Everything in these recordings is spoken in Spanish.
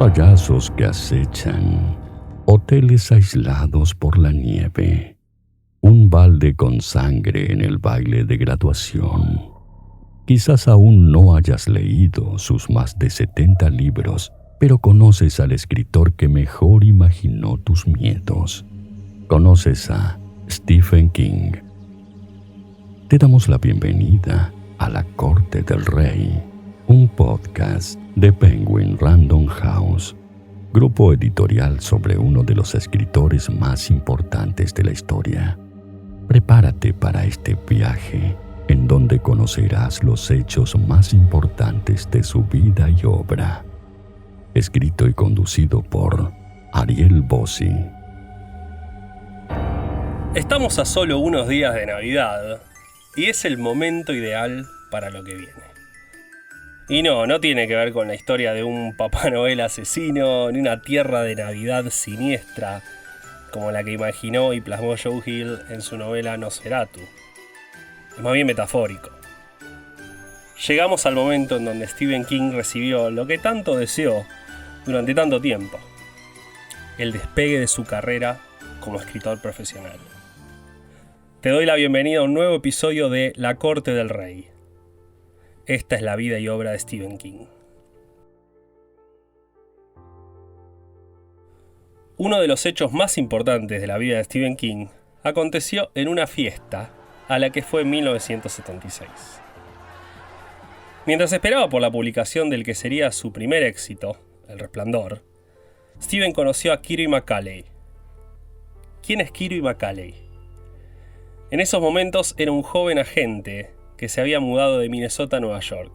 payasos que acechan, hoteles aislados por la nieve, un balde con sangre en el baile de graduación. Quizás aún no hayas leído sus más de 70 libros, pero conoces al escritor que mejor imaginó tus miedos. Conoces a Stephen King. Te damos la bienvenida a La Corte del Rey, un podcast de Penguin Random House, grupo editorial sobre uno de los escritores más importantes de la historia. Prepárate para este viaje en donde conocerás los hechos más importantes de su vida y obra. Escrito y conducido por Ariel Bossi. Estamos a solo unos días de Navidad y es el momento ideal para lo que viene. Y no tiene que ver con la historia de un Papá Noel asesino ni una tierra de Navidad siniestra como la que imaginó y plasmó Joe Hill en su novela Nosferatu. Es más bien metafórico. Llegamos al momento en donde Stephen King recibió lo que tanto deseó durante tanto tiempo: el despegue de su carrera como escritor profesional. Te doy la bienvenida a un nuevo episodio de La Corte del Rey. Esta es la vida y obra de Stephen King. Uno de los hechos más importantes de la vida de Stephen King aconteció en una fiesta a la que fue en 1976. Mientras esperaba por la publicación del que sería su primer éxito, El Resplandor, Stephen conoció a Kirby McCalley. ¿Quién es Kirby McCalley? En esos momentos era un joven agente que se había mudado de Minnesota a Nueva York.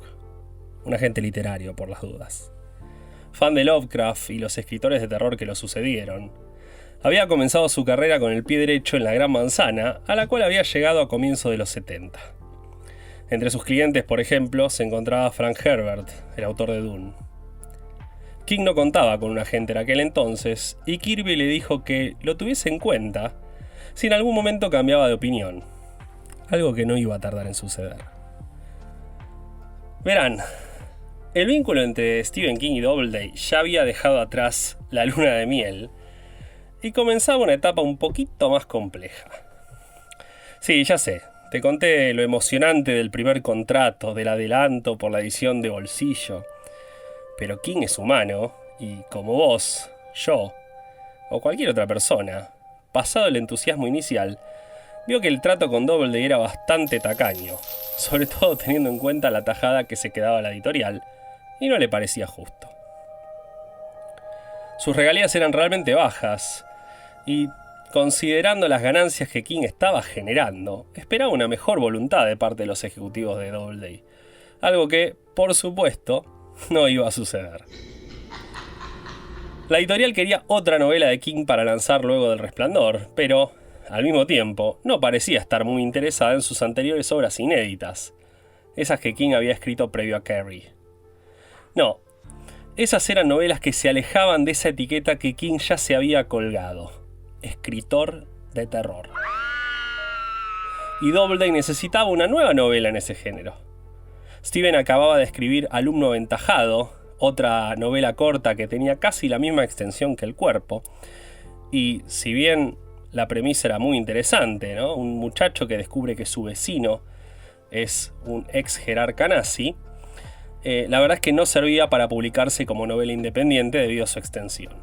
Un agente literario, por las dudas. Fan de Lovecraft y los escritores de terror que lo sucedieron, había comenzado su carrera con el pie derecho en la Gran Manzana, a la cual había llegado a comienzos de los 70. Entre sus clientes, por ejemplo, se encontraba Frank Herbert, el autor de Dune. King no contaba con un agente en aquel entonces, y Kirby le dijo que lo tuviese en cuenta si en algún momento cambiaba de opinión, algo que no iba a tardar en suceder. Verán, el vínculo entre Stephen King y Doubleday ya había dejado atrás la luna de miel y comenzaba una etapa un poquito más compleja. Sí, ya sé, te conté lo emocionante del primer contrato, del adelanto por la edición de bolsillo, pero King es humano y, como vos, yo o cualquier otra persona, pasado el entusiasmo inicial, vio que el trato con Doubleday era bastante tacaño, sobre todo teniendo en cuenta la tajada que se quedaba la editorial, y no le parecía justo. Sus regalías eran realmente bajas, y considerando las ganancias que King estaba generando, esperaba una mejor voluntad de parte de los ejecutivos de Doubleday, algo que, por supuesto, no iba a suceder. La editorial quería otra novela de King para lanzar luego del Resplandor, pero, al mismo tiempo, no parecía estar muy interesada en sus anteriores obras inéditas, esas que King había escrito previo a Carrie. No, esas eran novelas que se alejaban de esa etiqueta que King ya se había colgado: escritor de terror. Y Doubleday necesitaba una nueva novela en ese género. Stephen acababa de escribir Alumno Aventajado, otra novela corta que tenía casi la misma extensión que El Cuerpo, y si bien la premisa era muy interesante, ¿no? Un muchacho que descubre que su vecino es un ex jerarca nazi, la verdad es que no servía para publicarse como novela independiente debido a su extensión.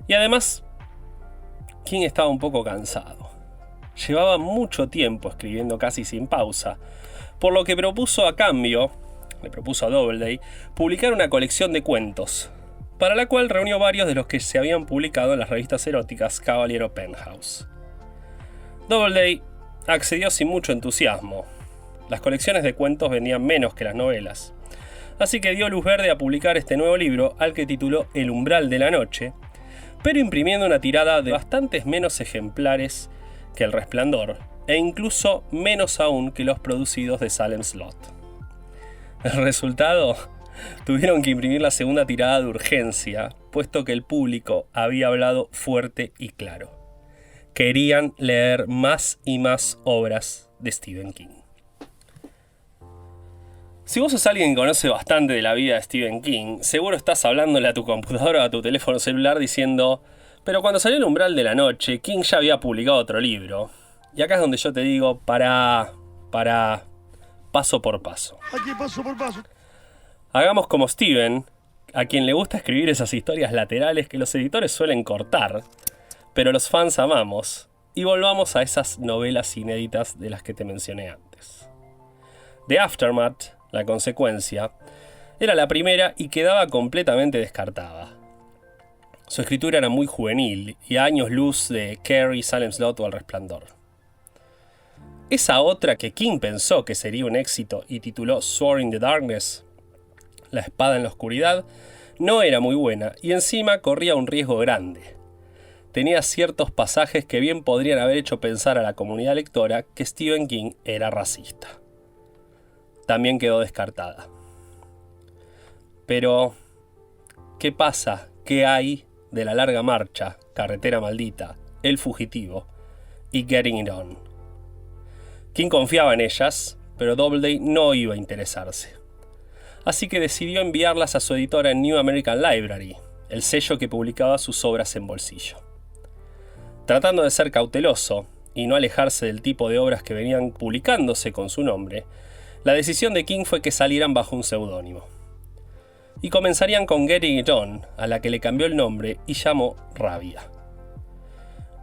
Y además, King estaba un poco cansado. Llevaba mucho tiempo escribiendo casi sin pausa, por lo que le propuso a Doubleday, publicar una colección de cuentos, para la cual reunió varios de los que se habían publicado en las revistas eróticas Cavalier o Penthouse. Doubleday accedió sin mucho entusiasmo. Las colecciones de cuentos vendían menos que las novelas, así que dio luz verde a publicar este nuevo libro, al que tituló El Umbral de la Noche, pero imprimiendo una tirada de bastantes menos ejemplares que El Resplandor, e incluso menos aún que los producidos de Salem Slot. El resultado: tuvieron que imprimir la segunda tirada de urgencia, puesto que el público había hablado fuerte y claro. Querían leer más y más obras de Stephen King. Si vos sos alguien que conoce bastante de la vida de Stephen King, seguro estás hablándole a tu computadora o a tu teléfono celular diciendo: pero cuando salió El umbral de la noche, King ya había publicado otro libro. Y acá es donde yo te digo: para, paso por paso. Aquí paso por paso. Hagamos como Stephen, a quien le gusta escribir esas historias laterales que los editores suelen cortar, pero los fans amamos, y volvamos a esas novelas inéditas de las que te mencioné antes. The Aftermath, la consecuencia, era la primera y quedaba completamente descartada. Su escritura era muy juvenil y a años luz de Carrie, Salem's Lot o El Resplandor. Esa otra que King pensó que sería un éxito y tituló Sword in the Darkness, La espada en la oscuridad, no era muy buena y encima corría un riesgo grande. Tenía ciertos pasajes que bien podrían haber hecho pensar a la comunidad lectora que Stephen King era racista. También quedó descartada. Pero, ¿qué pasa? ¿Qué hay de La larga marcha, Carretera maldita, El fugitivo y Getting It On? King confiaba en ellas, pero Doubleday no iba a interesarse. Así que decidió enviarlas a su editora en New American Library, el sello que publicaba sus obras en bolsillo. Tratando de ser cauteloso y no alejarse del tipo de obras que venían publicándose con su nombre, la decisión de King fue que salieran bajo un seudónimo. Y comenzarían con Getting It On, a la que le cambió el nombre y llamó Rabia.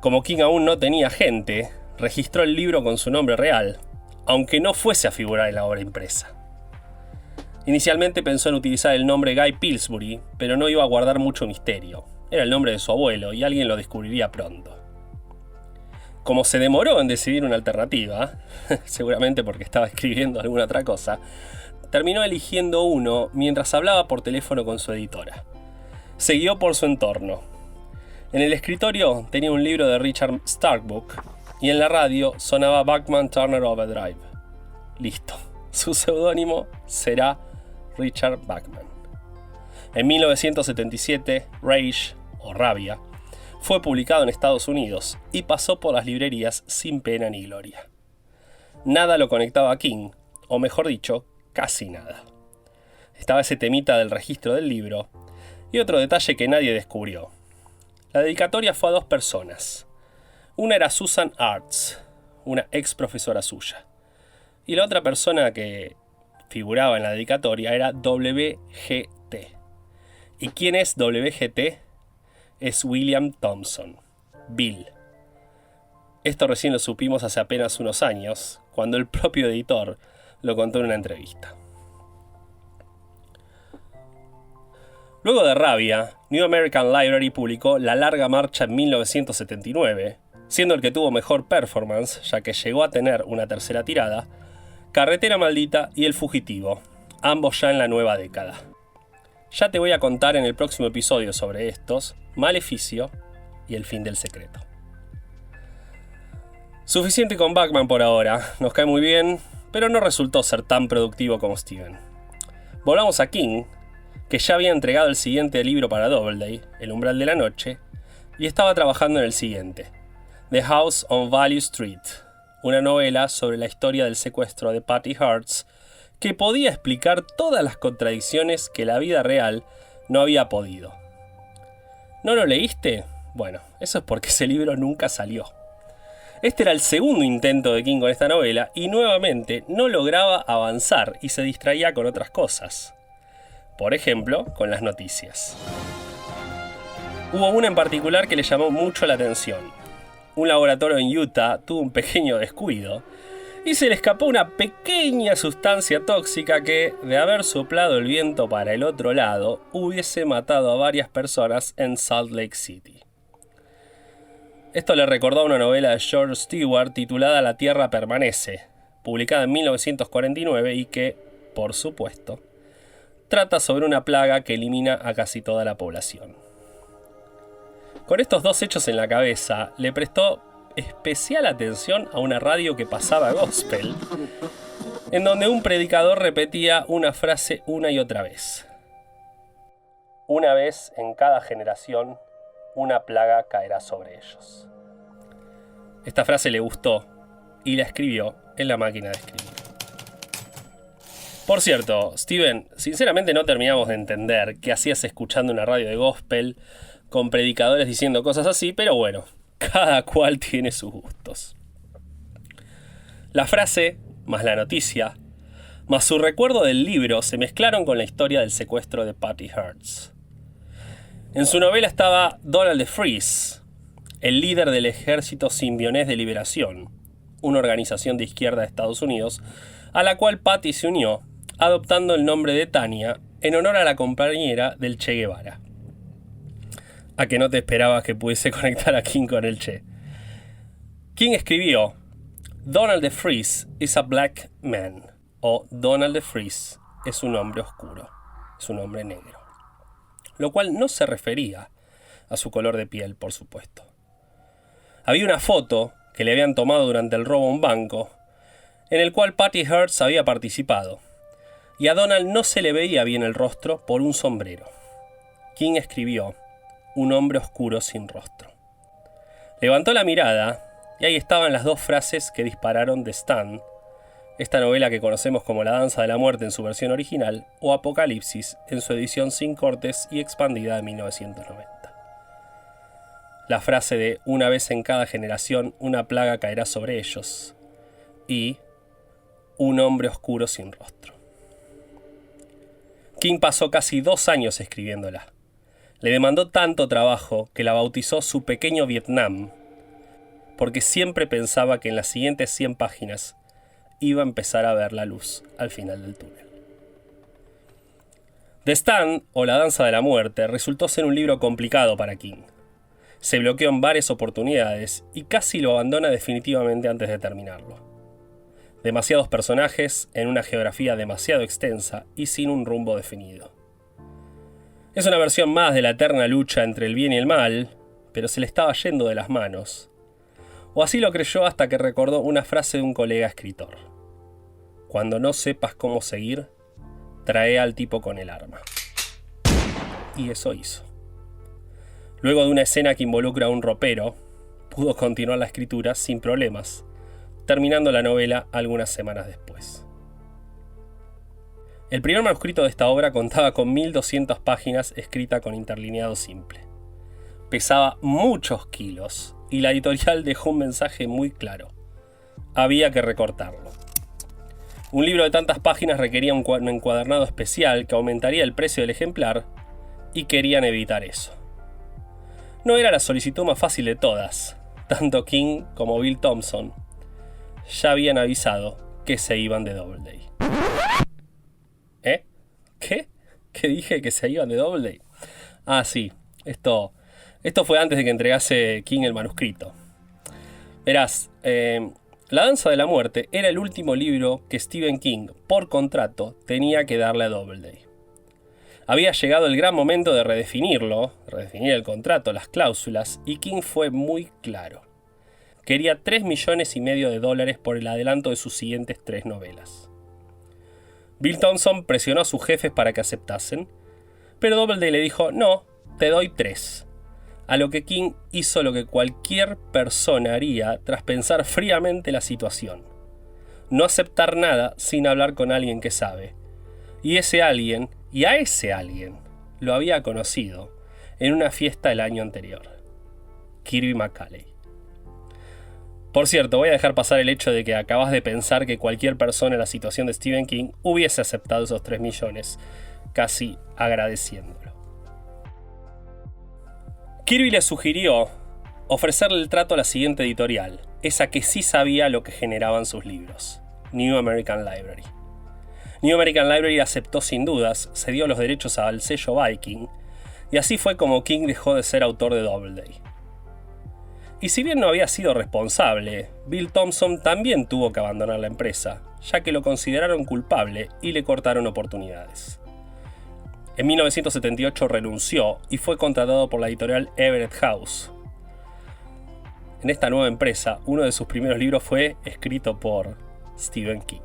Como King aún no tenía gente, registró el libro con su nombre real, aunque no fuese a figurar en la obra impresa. Inicialmente pensó en utilizar el nombre Guy Pillsbury, pero no iba a guardar mucho misterio. Era el nombre de su abuelo y alguien lo descubriría pronto. Como se demoró en decidir una alternativa, seguramente porque estaba escribiendo alguna otra cosa, terminó eligiendo uno mientras hablaba por teléfono con su editora. Se guió por su entorno. En el escritorio tenía un libro de Richard Starkbook y en la radio sonaba Bachman Turner Overdrive. Listo. Su seudónimo será Richard Bachman. En 1977, Rage, o Rabia, fue publicado en Estados Unidos y pasó por las librerías sin pena ni gloria. Nada lo conectaba a King, o mejor dicho, casi nada. Estaba ese temita del registro del libro y otro detalle que nadie descubrió. La dedicatoria fue a dos personas. Una era Susan Arts, una ex profesora suya, y la otra persona que figuraba en la dedicatoria era WGT. ¿Y quién es WGT? Es William Thompson, Bill. Esto recién lo supimos hace apenas unos años, cuando el propio editor lo contó en una entrevista. Luego de Rabia, New American Library publicó La larga marcha en 1979, siendo el que tuvo mejor performance, ya que llegó a tener una tercera tirada, Carretera maldita y El fugitivo, ambos ya en la nueva década. Ya te voy a contar en el próximo episodio sobre estos, Maleficio y El fin del secreto. Suficiente con Bachman por ahora, nos cae muy bien, pero no resultó ser tan productivo como Stephen. Volvamos a King, que ya había entregado el siguiente libro para Doubleday, El umbral de la noche, y estaba trabajando en el siguiente, The House on Value Street, una novela sobre la historia del secuestro de Patty Hearts, que podía explicar todas las contradicciones que la vida real no había podido. ¿No lo leíste? Bueno, eso es porque ese libro nunca salió. Este era el segundo intento de King con esta novela y nuevamente no lograba avanzar y se distraía con otras cosas. Por ejemplo, con las noticias. Hubo una en particular que le llamó mucho la atención. Un laboratorio en Utah tuvo un pequeño descuido y se le escapó una pequeña sustancia tóxica que, de haber soplado el viento para el otro lado, hubiese matado a varias personas en Salt Lake City. Esto le recordó a una novela de George Stewart titulada La Tierra Permanece, publicada en 1949 y que, por supuesto, trata sobre una plaga que elimina a casi toda la población. Con estos dos hechos en la cabeza, le prestó especial atención a una radio que pasaba gospel, en donde un predicador repetía una frase una y otra vez. Una vez en cada generación, una plaga caerá sobre ellos. Esta frase le gustó y la escribió en la máquina de escribir. Por cierto, Steven, sinceramente no terminamos de entender qué hacías escuchando una radio de gospel con predicadores diciendo cosas así, pero bueno, cada cual tiene sus gustos. La frase, más la noticia, más su recuerdo del libro se mezclaron con la historia del secuestro de Patty Hearst. En su novela estaba Donald DeFreeze, el líder del Ejército Simbionés de Liberación, una organización de izquierda de Estados Unidos, a la cual Patty se unió, adoptando el nombre de Tania en honor a la compañera del Che Guevara. A que no te esperabas que pudiese conectar a King con el Che. King escribió: Donald DeFreeze is a black man, o Donald DeFreeze es un hombre oscuro, es un hombre negro. Lo cual no se refería a su color de piel, por supuesto. Había una foto que le habían tomado durante el robo a un banco, en el cual Patty Hearst había participado, y a Donald no se le veía bien el rostro por un sombrero. King escribió: un hombre oscuro sin rostro. Levantó la mirada, y ahí estaban las dos frases que dispararon de Stand, esta novela que conocemos como La Danza de la Muerte en su versión original, o Apocalipsis en su edición sin cortes y expandida de 1990. La frase de una vez en cada generación una plaga caerá sobre ellos, y un hombre oscuro sin rostro. King pasó casi 2 años escribiéndola. Le demandó tanto trabajo que la bautizó su pequeño Vietnam, porque siempre pensaba que en las siguientes 100 páginas iba a empezar a ver la luz al final del túnel. The Stand, o La Danza de la Muerte, resultó ser un libro complicado para King. Se bloqueó en varias oportunidades y casi lo abandona definitivamente antes de terminarlo. Demasiados personajes en una geografía demasiado extensa y sin un rumbo definido. Es una versión más de la eterna lucha entre el bien y el mal, pero se le estaba yendo de las manos. O así lo creyó hasta que recordó una frase de un colega escritor: cuando no sepas cómo seguir, trae al tipo con el arma. Y eso hizo. Luego de una escena que involucra a un ropero, pudo continuar la escritura sin problemas, terminando la novela algunas semanas después. El primer manuscrito de esta obra contaba con 1200 páginas escrita con interlineado simple. Pesaba muchos kilos y la editorial dejó un mensaje muy claro: había que recortarlo. Un libro de tantas páginas requería un encuadernado especial que aumentaría el precio del ejemplar, y querían evitar eso. No era la solicitud más fácil de todas. Tanto King como Bill Thompson ya habían avisado que se iban de Doubleday. ¿Eh? ¿Qué? ¿Qué dije que se iban de Doubleday? Ah, sí. Esto fue antes de que entregase King el manuscrito. Verás, La Danza de la Muerte era el último libro que Stephen King, por contrato, tenía que darle a Doubleday. Había llegado el gran momento de redefinir el contrato, las cláusulas, y King fue muy claro. Quería $3,5 millones por el adelanto de sus siguientes 3 novelas. Bill Thompson presionó a sus jefes para que aceptasen, pero Doubleday le dijo: no, te doy 3. A lo que King hizo lo que cualquier persona haría tras pensar fríamente la situación: no aceptar nada sin hablar con alguien que sabe. Y a ese alguien lo había conocido en una fiesta el año anterior: Kirby McCalley. Por cierto, voy a dejar pasar el hecho de que acabas de pensar que cualquier persona en la situación de Stephen King hubiese aceptado esos 3 millones, casi agradeciéndolo. Kirby le sugirió ofrecerle el trato a la siguiente editorial, esa que sí sabía lo que generaban sus libros: New American Library. New American Library aceptó sin dudas, cedió los derechos al sello Viking, y así fue como King dejó de ser autor de Doubleday. Y si bien no había sido responsable, Bill Thompson también tuvo que abandonar la empresa, ya que lo consideraron culpable y le cortaron oportunidades. En 1978 renunció y fue contratado por la editorial Everett House. En esta nueva empresa, uno de sus primeros libros fue escrito por Stephen King.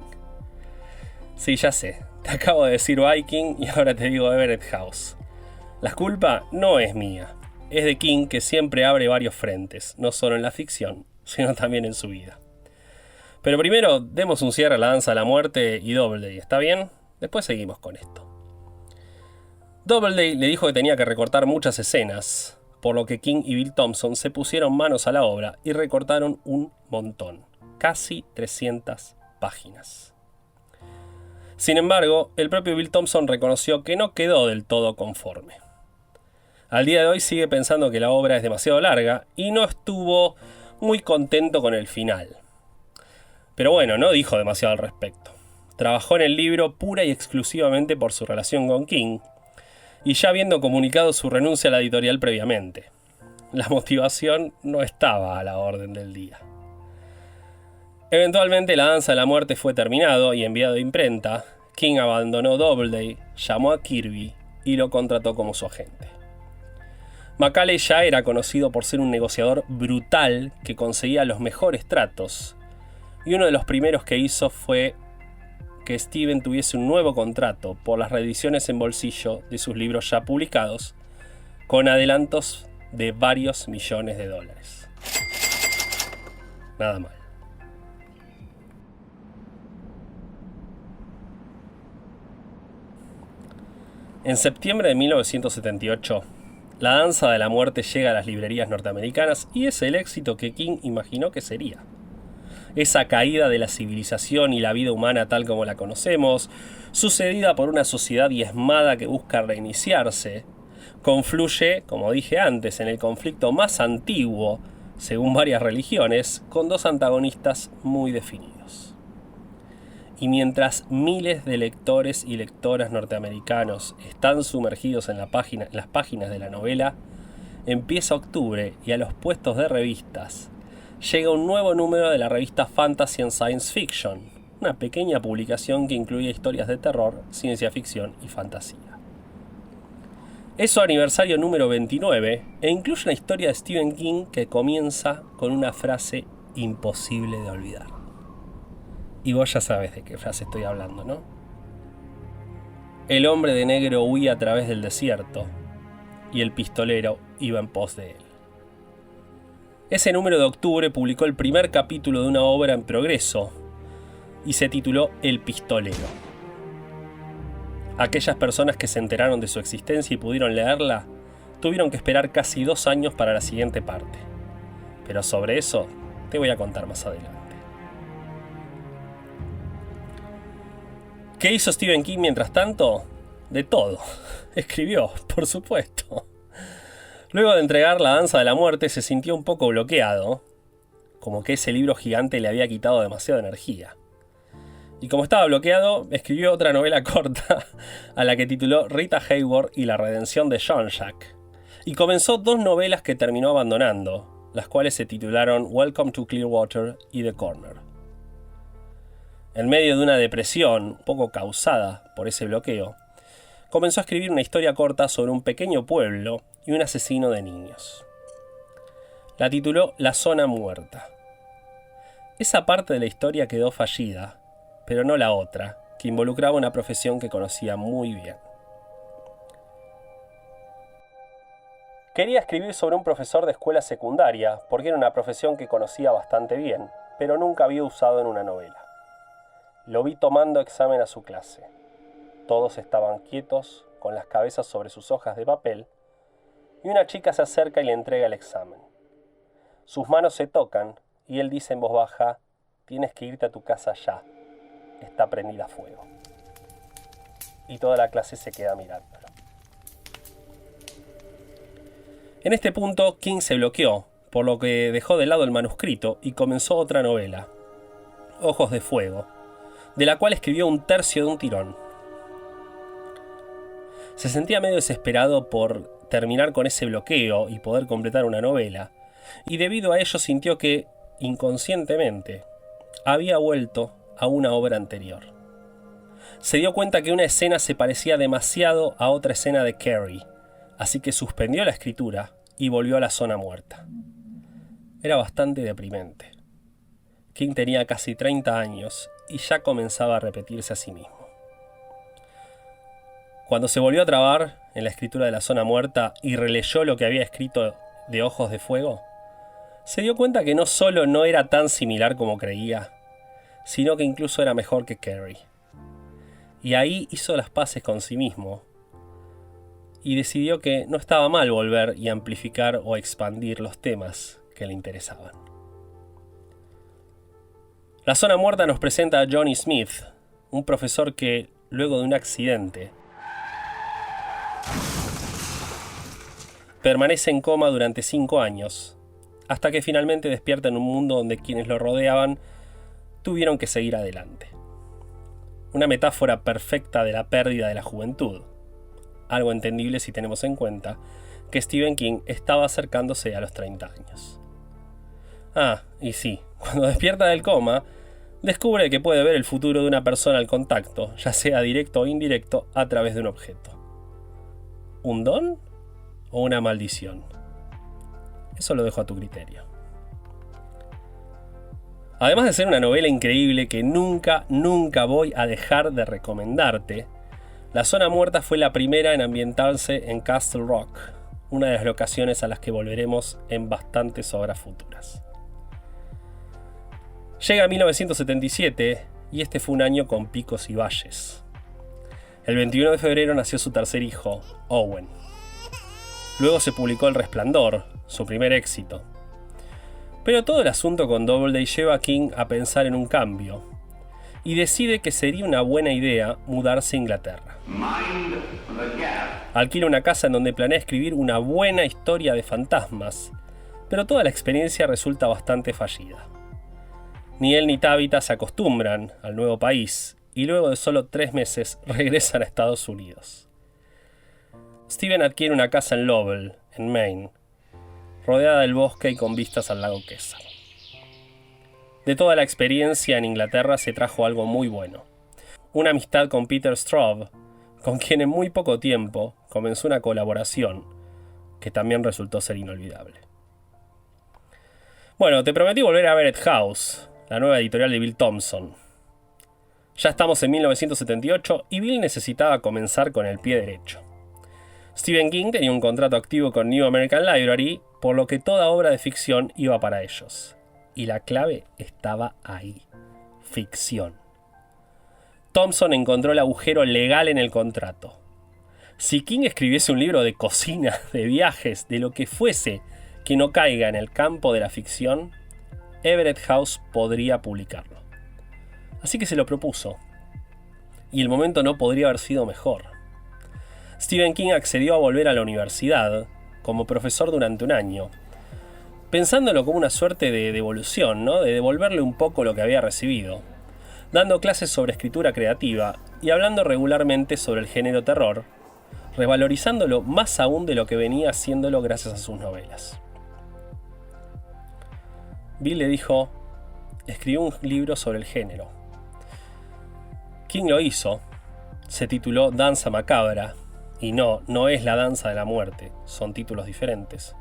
Sí, ya sé, te acabo de decir Viking y ahora te digo Everett House. La culpa no es mía, es de King, que siempre abre varios frentes, no solo en la ficción, sino también en su vida. Pero primero, demos un cierre a La Danza de la Muerte y Doubleday, ¿está bien? Después seguimos con esto. Doubleday le dijo que tenía que recortar muchas escenas, por lo que King y Bill Thompson se pusieron manos a la obra y recortaron un montón, casi 300 páginas. Sin embargo, el propio Bill Thompson reconoció que no quedó del todo conforme. Al día de hoy sigue pensando que la obra es demasiado larga y no estuvo muy contento con el final. Pero bueno, no dijo demasiado al respecto. Trabajó en el libro pura y exclusivamente por su relación con King, y ya habiendo comunicado su renuncia a la editorial previamente. La motivación no estaba a la orden del día. Eventualmente La danza de la muerte fue terminado y enviado a imprenta. King abandonó Doubleday, llamó a Kirby y lo contrató como su agente. Macaulay ya era conocido por ser un negociador brutal que conseguía los mejores tratos, y uno de los primeros que hizo fue que Steven tuviese un nuevo contrato por las reediciones en bolsillo de sus libros ya publicados, con adelantos de varios millones de dólares. Nada mal. En septiembre de 1978, La danza de la muerte llega a las librerías norteamericanas y es el éxito que King imaginó que sería. Esa caída de la civilización y la vida humana tal como la conocemos, sucedida por una sociedad diezmada que busca reiniciarse, confluye, como dije antes, en el conflicto más antiguo, según varias religiones, con dos antagonistas muy definidos. Y mientras miles de lectores y lectoras norteamericanos están sumergidos en las páginas de la novela, empieza octubre y a los puestos de revistas llega un nuevo número de la revista Fantasy and Science Fiction, una pequeña publicación que incluye historias de terror, ciencia ficción y fantasía. Es su aniversario número 29 e incluye una historia de Stephen King que comienza con una frase imposible de olvidar. Y vos ya sabes de qué frase estoy hablando, ¿no? El hombre de negro huía a través del desierto y el pistolero iba en pos de él. Ese número de octubre publicó el primer capítulo de una obra en progreso y se tituló El pistolero. Aquellas personas que se enteraron de su existencia y pudieron leerla tuvieron que esperar casi 2 años para la siguiente parte. Pero sobre eso te voy a contar más adelante. ¿Qué hizo Stephen King mientras tanto? De todo. Escribió, por supuesto. Luego de entregar La danza de la muerte se sintió un poco bloqueado, como que ese libro gigante le había quitado demasiada energía. Y como estaba bloqueado, escribió otra novela corta a la que tituló Rita Hayworth y la redención de Jean-Jacques. Y comenzó 2 novelas que terminó abandonando, las cuales se titularon Welcome to Clearwater y The Corner. En medio de una depresión un poco causada por ese bloqueo, comenzó a escribir una historia corta sobre un pequeño pueblo y un asesino de niños. La tituló La zona muerta. Esa parte de la historia quedó fallida, pero no la otra, que involucraba una profesión que conocía muy bien. Quería escribir sobre un profesor de escuela secundaria, porque era una profesión que conocía bastante bien, pero nunca había usado en una novela. Lo vi tomando examen a su clase. Todos estaban quietos, con las cabezas sobre sus hojas de papel, y una chica se acerca y le entrega el examen. Sus manos se tocan, y él dice en voz baja, «Tienes que irte a tu casa ya. Está prendida a fuego». Y toda la clase se queda mirándolo. En este punto, King se bloqueó, por lo que dejó de lado el manuscrito y comenzó otra novela, Ojos de Fuego, de la cual escribió 1/3 de un tirón. Se sentía medio desesperado por terminar con ese bloqueo y poder completar una novela, y debido a ello sintió que, inconscientemente, había vuelto a una obra anterior. Se dio cuenta que una escena se parecía demasiado a otra escena de Carrie, así que suspendió la escritura y volvió a la zona muerta. Era bastante deprimente. King tenía casi 30 años y ya comenzaba a repetirse a sí mismo. Cuando se volvió a trabar en la escritura de la zona muerta y releyó lo que había escrito de Ojos de Fuego, se dio cuenta que no solo no era tan similar como creía, sino que incluso era mejor que Carrie. y ahí hizo las paces con sí mismo y decidió que no estaba mal volver y amplificar o expandir los temas que le interesaban. La Zona Muerta nos presenta a Johnny Smith, un profesor que, luego de un accidente, permanece en coma durante 5 años, hasta que finalmente despierta en un mundo donde quienes lo rodeaban tuvieron que seguir adelante. Una metáfora perfecta de la pérdida de la juventud, algo entendible si tenemos en cuenta que Stephen King estaba acercándose a los 30 años. Y sí, cuando despierta del coma, descubre que puede ver el futuro de una persona al contacto, ya sea directo o indirecto, a través de un objeto. ¿Un don o una maldición? Eso lo dejo a tu criterio. Además de ser una novela increíble que nunca voy a dejar de recomendarte, La Zona Muerta fue la primera en ambientarse en Castle Rock, una de las locaciones a las que volveremos en bastantes obras futuras. Llega 1977 y este fue un año con picos y valles. El 21 de febrero nació su tercer hijo, Owen. Luego se publicó El Resplandor, su primer éxito. Pero todo el asunto con Doubleday lleva a King a pensar en un cambio, y decide que sería una buena idea mudarse a Inglaterra. Alquila una casa en donde planea escribir una buena historia de fantasmas, pero toda la experiencia resulta bastante fallida. Ni él ni Tabitha se acostumbran al nuevo país, y luego de solo 3 meses regresan a Estados Unidos. Stephen adquiere una casa en Lovell, en Maine, rodeada del bosque y con vistas al lago Quezar. De toda la experiencia en Inglaterra se trajo algo muy bueno. Una amistad con Peter Straub, con quien en muy poco tiempo comenzó una colaboración que también resultó ser inolvidable. Bueno, te prometí volver a ver Ed House, la nueva editorial de Bill Thompson. Ya estamos en 1978 y Bill necesitaba comenzar con el pie derecho. Stephen King tenía un contrato activo con New American Library, por lo que toda obra de ficción iba para ellos. Y la clave estaba ahí: ficción. Thompson encontró el agujero legal en el contrato. Si King escribiese un libro de cocina, de viajes, de lo que fuese que no caiga en el campo de la ficción, Everett House podría publicarlo. Así que se lo propuso. Y el momento no podría haber sido mejor. Stephen King accedió a volver a la universidad como profesor durante un año, pensándolo como una suerte de devolución, ¿no? De devolverle un poco lo que había recibido, dando clases sobre escritura creativa y hablando regularmente sobre el género terror, revalorizándolo más aún de lo que venía haciéndolo gracias a sus novelas. Bill le dijo: escribió un libro sobre el género. King lo hizo, se tituló Danza Macabra, y no es La Danza de la Muerte, son títulos diferentes.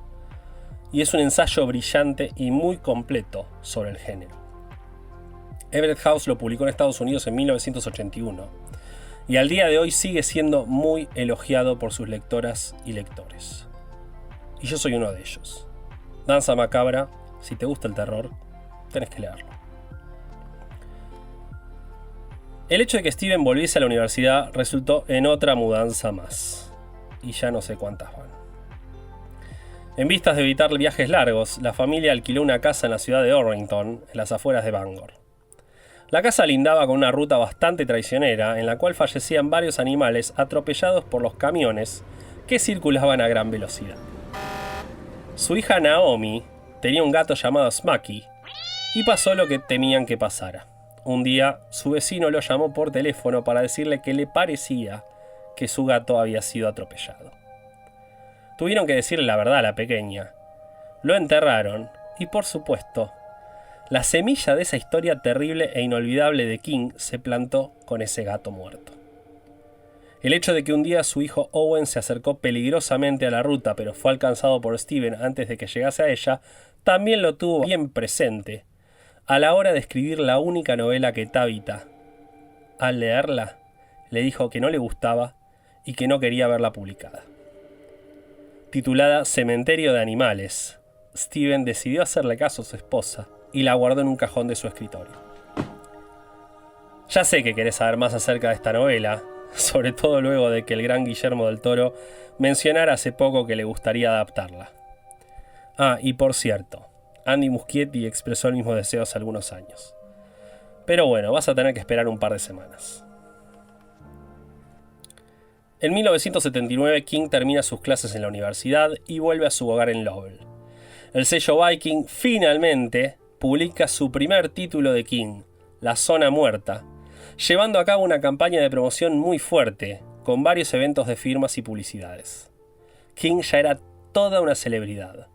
Y es un ensayo brillante y muy completo sobre el género. Everett House lo publicó en Estados Unidos en 1981, y al día de hoy sigue siendo muy elogiado por sus lectoras y lectores. Y yo soy uno de ellos. Danza Macabra, si te gusta el terror, tenés que leerlo. El hecho de que Stephen volviese a la universidad resultó en otra mudanza más. Y ya no sé cuántas van. En vistas de evitar viajes largos, la familia alquiló una casa en la ciudad de Orrington, en las afueras de Bangor. La casa lindaba con una ruta bastante traicionera, en la cual fallecían varios animales atropellados por los camiones que circulaban a gran velocidad. Su hija Naomi tenía un gato llamado Smacky, y pasó lo que temían que pasara. Un día, su vecino lo llamó por teléfono para decirle que le parecía que su gato había sido atropellado. Tuvieron que decirle la verdad a la pequeña. Lo enterraron y, por supuesto, la semilla de esa historia terrible e inolvidable de King se plantó con ese gato muerto. El hecho de que un día su hijo Owen se acercó peligrosamente a la ruta pero fue alcanzado por Stephen antes de que llegase a ella, también lo tuvo bien presente a la hora de escribir la única novela que Tabitha, al leerla, le dijo que no le gustaba y que no quería verla publicada. Titulada Cementerio de Animales, Stephen decidió hacerle caso a su esposa y la guardó en un cajón de su escritorio. Ya sé que querés saber más acerca de esta novela, sobre todo luego de que el gran Guillermo del Toro mencionara hace poco que le gustaría adaptarla. Ah, y por cierto, Andy Muschietti expresó el mismo deseo hace algunos años. Pero bueno, vas a tener que esperar un par de semanas. En 1979, King termina sus clases en la universidad y vuelve a su hogar en Lowell. El sello Viking finalmente publica su primer título de King, La Zona Muerta, llevando a cabo una campaña de promoción muy fuerte, con varios eventos de firmas y publicidades. King ya era toda una celebridad.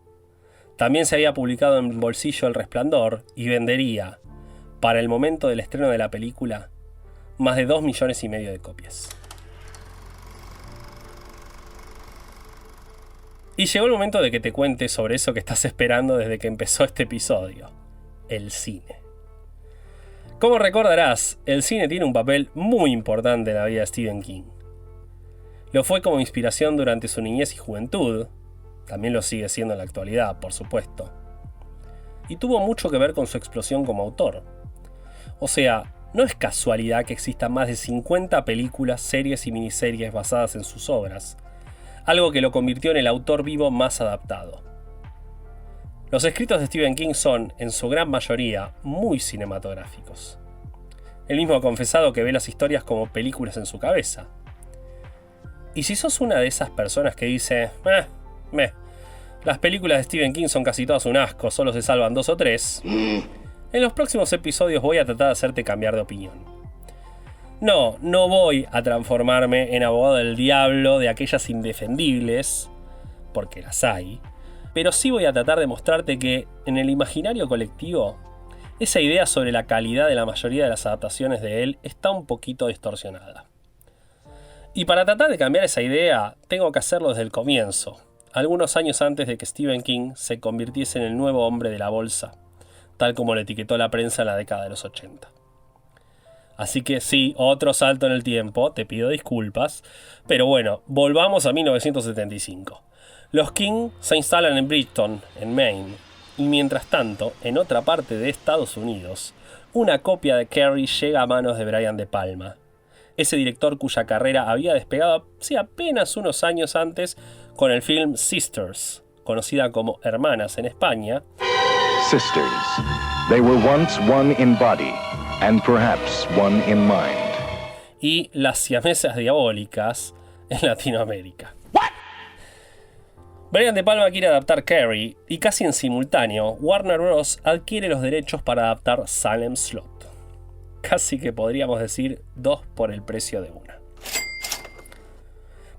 También se había publicado en bolsillo El Resplandor y vendería, para el momento del estreno de la película, más de 2,5 millones de copias. Y llegó el momento de que te cuente sobre eso que estás esperando desde que empezó este episodio: el cine. Como recordarás, el cine tiene un papel muy importante en la vida de Stephen King. Lo fue como inspiración durante su niñez y juventud, también lo sigue siendo en la actualidad, por supuesto. Y tuvo mucho que ver con su explosión como autor. O sea, no es casualidad que existan más de 50 películas, series y miniseries basadas en sus obras, algo que lo convirtió en el autor vivo más adaptado. Los escritos de Stephen King son, en su gran mayoría, muy cinematográficos. Él mismo ha confesado que ve las historias como películas en su cabeza. Y si sos una de esas personas que dice, las películas de Stephen King son casi todas un asco, solo se salvan 2 o 3, en los próximos episodios voy a tratar de hacerte cambiar de opinión. No voy a transformarme en abogado del diablo de aquellas indefendibles, porque las hay, pero sí voy a tratar de mostrarte que, en el imaginario colectivo, esa idea sobre la calidad de la mayoría de las adaptaciones de él está un poquito distorsionada. Y para tratar de cambiar esa idea, tengo que hacerlo desde el comienzo, algunos años antes de que Stephen King se convirtiese en el nuevo hombre de la bolsa, tal como lo etiquetó la prensa en la década de los 80. Así que sí, otro salto en el tiempo, te pido disculpas, pero bueno, volvamos a 1975. Los King se instalan en Bridgeton, en Maine, y mientras tanto, en otra parte de Estados Unidos, una copia de Carrie llega a manos de Brian De Palma, ese director cuya carrera había despegado apenas unos años antes con el film Sisters, conocida como Hermanas en España. Sisters. They were once one in body, and perhaps one in mind. Y Las Siamesas Diabólicas en Latinoamérica. Brian De Palma quiere adaptar Carrie y casi en simultáneo Warner Bros. Adquiere los derechos para adaptar Salem Slot. Casi que podríamos decir 2 por el precio de una.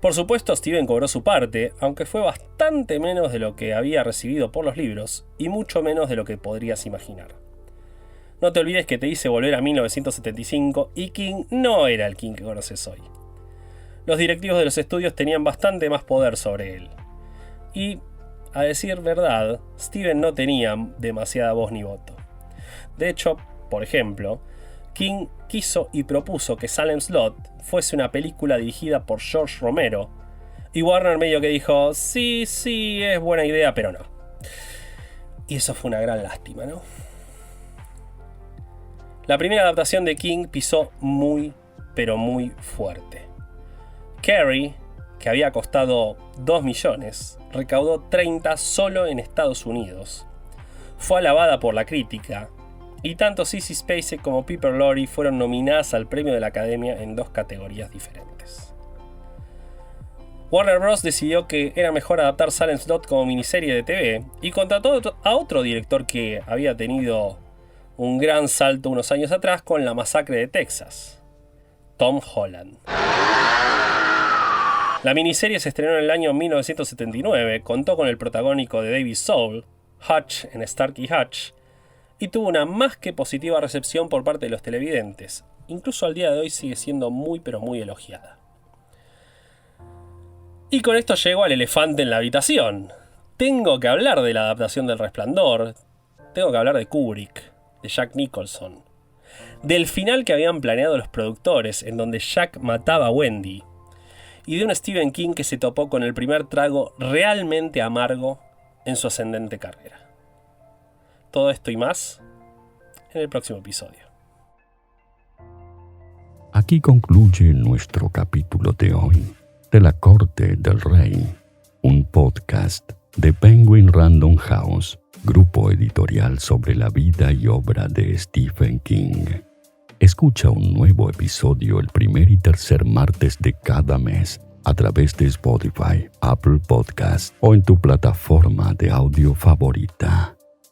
Por supuesto, Steven cobró su parte, aunque fue bastante menos de lo que había recibido por los libros y mucho menos de lo que podrías imaginar. No te olvides que te hice volver a 1975 y King no era el King que conoces hoy. Los directivos de los estudios tenían bastante más poder sobre él. Y, a decir verdad, Steven no tenía demasiada voz ni voto. De hecho, por ejemplo, King quiso y propuso que Salem Slot fuese una película dirigida por George Romero, y Warner medio que dijo, sí, es buena idea, pero no. Y eso fue una gran lástima, ¿no? La primera adaptación de King pisó muy, pero muy fuerte. Carrie, que había costado 2 millones, recaudó 30 solo en Estados Unidos. Fue alabada por la crítica, y tanto Sissy Spacek como Piper Laurie fueron nominadas al premio de la Academia en 2 categorías diferentes. Warner Bros. Decidió que era mejor adaptar Salem Slot como miniserie de TV y contrató a otro director que había tenido un gran salto unos años atrás con La Masacre de Texas, Tom Holland. La miniserie se estrenó en el año 1979, contó con el protagónico de David Soul, Hutch en Starkey Hutch, y tuvo una más que positiva recepción por parte de los televidentes. Incluso al día de hoy sigue siendo muy pero muy elogiada. Y con esto llego al elefante en la habitación. Tengo que hablar de la adaptación del Resplandor, tengo que hablar de Kubrick, de Jack Nicholson, del final que habían planeado los productores en donde Jack mataba a Wendy, y de un Stephen King que se topó con el primer trago realmente amargo en su ascendente carrera. Todo esto y más en el próximo episodio. Aquí concluye nuestro capítulo de hoy, de La Corte del Rey, un podcast de Penguin Random House, grupo editorial sobre la vida y obra de Stephen King. Escucha un nuevo episodio el primer y tercer martes de cada mes a través de Spotify, Apple Podcasts o en tu plataforma de audio favorita.